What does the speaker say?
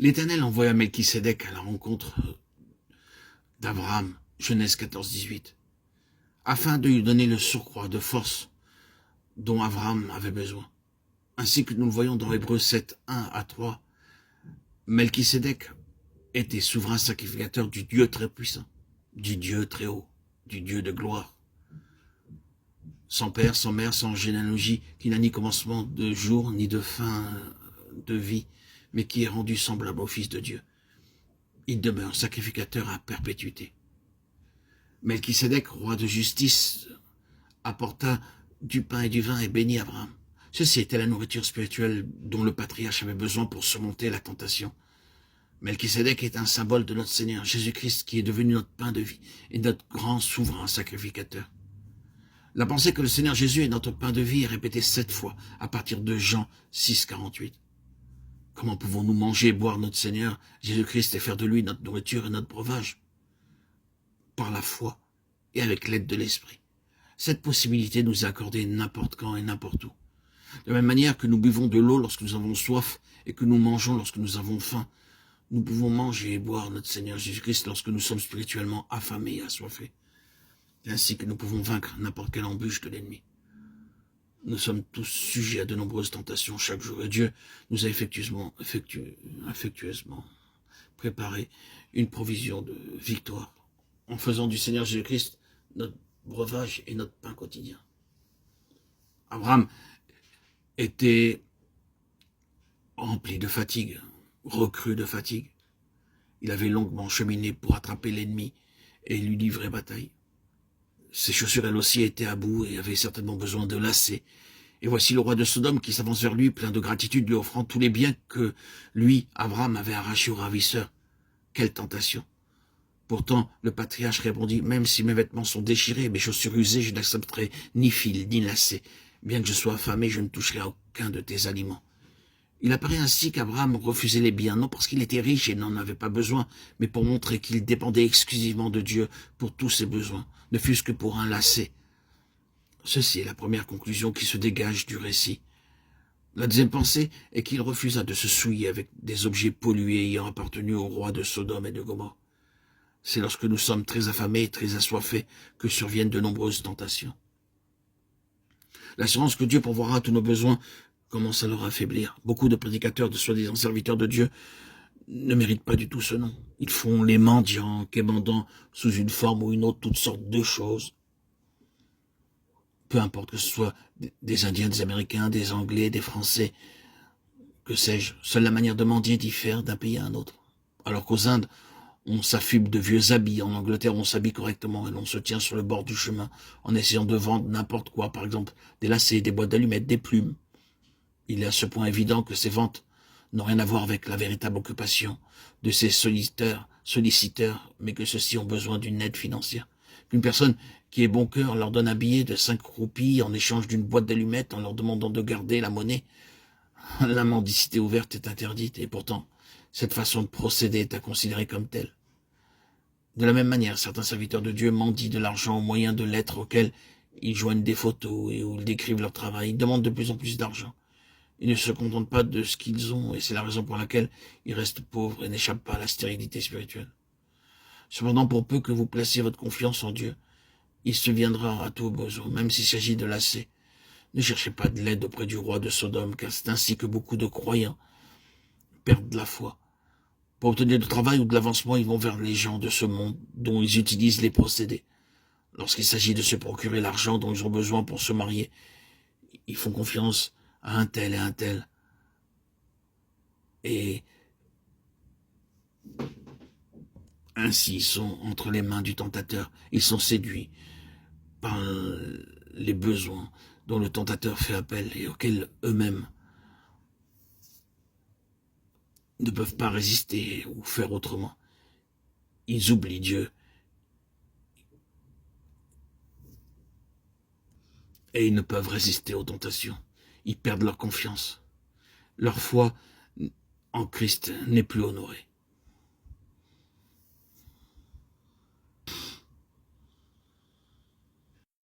L'Éternel envoya Melchisédek à la rencontre d'Abraham, Genèse 14-18, afin de lui donner le surcroît de force dont Abraham avait besoin. Ainsi que nous le voyons dans Hébreux 7, 1 à 3, Melchisédek était souverain sacrificateur du Dieu très puissant, du Dieu très haut, du Dieu de gloire. Sans père, sans mère, sans généalogie, qui n'a ni commencement de jour, ni de fin de vie, mais qui est rendu semblable au Fils de Dieu. Il demeure sacrificateur à perpétuité. Melchisédek, roi de justice, apporta du pain et du vin et bénit Abraham. Ceci était la nourriture spirituelle dont le patriarche avait besoin pour surmonter la tentation. Melchisédek est un symbole de notre Seigneur Jésus-Christ qui est devenu notre pain de vie et notre grand souverain sacrificateur. La pensée que le Seigneur Jésus est notre pain de vie est répétée 7 fois à partir de Jean 6, 48. Comment pouvons-nous manger et boire notre Seigneur Jésus-Christ et faire de lui notre nourriture et notre breuvage? Par la foi et avec l'aide de l'Esprit. Cette possibilité nous est accordée n'importe quand et n'importe où. De la même manière que nous buvons de l'eau lorsque nous avons soif et que nous mangeons lorsque nous avons faim, nous pouvons manger et boire notre Seigneur Jésus-Christ lorsque nous sommes spirituellement affamés et assoiffés. Ainsi que nous pouvons vaincre n'importe quelle embûche de l'ennemi. Nous sommes tous sujets à de nombreuses tentations chaque jour et Dieu nous a affectueusement préparé une provision de victoire en faisant du Seigneur Jésus-Christ notre breuvage et notre pain quotidien. Abraham était rempli de fatigue, recru de fatigue. Il avait longuement cheminé pour attraper l'ennemi et lui livrer bataille. Ses chaussures, elles aussi, étaient à bout et avaient certainement besoin de lacets. Et voici le roi de Sodome qui s'avance vers lui, plein de gratitude, lui offrant tous les biens que lui, Abraham, avait arrachés au ravisseur. Quelle tentation! Pourtant, le patriarche répondit, « Même si mes vêtements sont déchirés, mes chaussures usées, je n'accepterai ni fil, ni lacets. Bien que je sois affamé, je ne toucherai à aucun de tes aliments. » Il apparaît ainsi qu'Abraham refusait les biens, non parce qu'il était riche et n'en avait pas besoin, mais pour montrer qu'il dépendait exclusivement de Dieu pour tous ses besoins, ne fût-ce que pour un lacet. Ceci est la première conclusion qui se dégage du récit. La deuxième pensée est qu'il refusa de se souiller avec des objets pollués ayant appartenu au roi de Sodome et de Gomorrhe. C'est lorsque nous sommes très affamés et très assoiffés que surviennent de nombreuses tentations. L'assurance que Dieu pourvoira tous nos besoins commence à leur affaiblir. Beaucoup de prédicateurs, de soi-disant serviteurs de Dieu, ne méritent pas du tout ce nom. Ils font les mendiants, quémandant sous une forme ou une autre toutes sortes de choses. Peu importe que ce soit des Indiens, des Américains, des Anglais, des Français, que sais-je, seule la manière de mendier diffère d'un pays à un autre. Alors qu'aux Indes, on s'affuble de vieux habits. En Angleterre, on s'habille correctement et l'on se tient sur le bord du chemin en essayant de vendre n'importe quoi, par exemple des lacets, des boîtes d'allumettes, des plumes. Il est à ce point évident que ces ventes n'ont rien à voir avec la véritable occupation de ces solliciteurs, mais que ceux-ci ont besoin d'une aide financière. Qu'une personne qui est bon cœur leur donne un billet de 5 roupies en échange d'une boîte d'allumettes en leur demandant de garder la monnaie. La mendicité ouverte est interdite et pourtant, cette façon de procéder est à considérer comme telle. De la même manière, certains serviteurs de Dieu mendient de l'argent au moyen de lettres auxquelles ils joignent des photos et où ils décrivent leur travail. Ils demandent de plus en plus d'argent. Ils ne se contentent pas de ce qu'ils ont et c'est la raison pour laquelle ils restent pauvres et n'échappent pas à la stérilité spirituelle. Cependant, pour peu que vous placiez votre confiance en Dieu, il se viendra à tous vos besoins, même s'il s'agit de lacets. Ne cherchez pas de l'aide auprès du roi de Sodome, car c'est ainsi que beaucoup de croyants perdent la foi. Pour obtenir du travail ou de l'avancement, ils vont vers les gens de ce monde dont ils utilisent les procédés. Lorsqu'il s'agit de se procurer l'argent dont ils ont besoin pour se marier, ils font confiance à un tel et un tel. Et ainsi, ils sont entre les mains du tentateur. Ils sont séduits par les besoins dont le tentateur fait appel et auxquels eux-mêmes ne peuvent pas résister ou faire autrement. Ils oublient Dieu. Et ils ne peuvent résister aux tentations. Ils perdent leur confiance. Leur foi en Christ n'est plus honorée.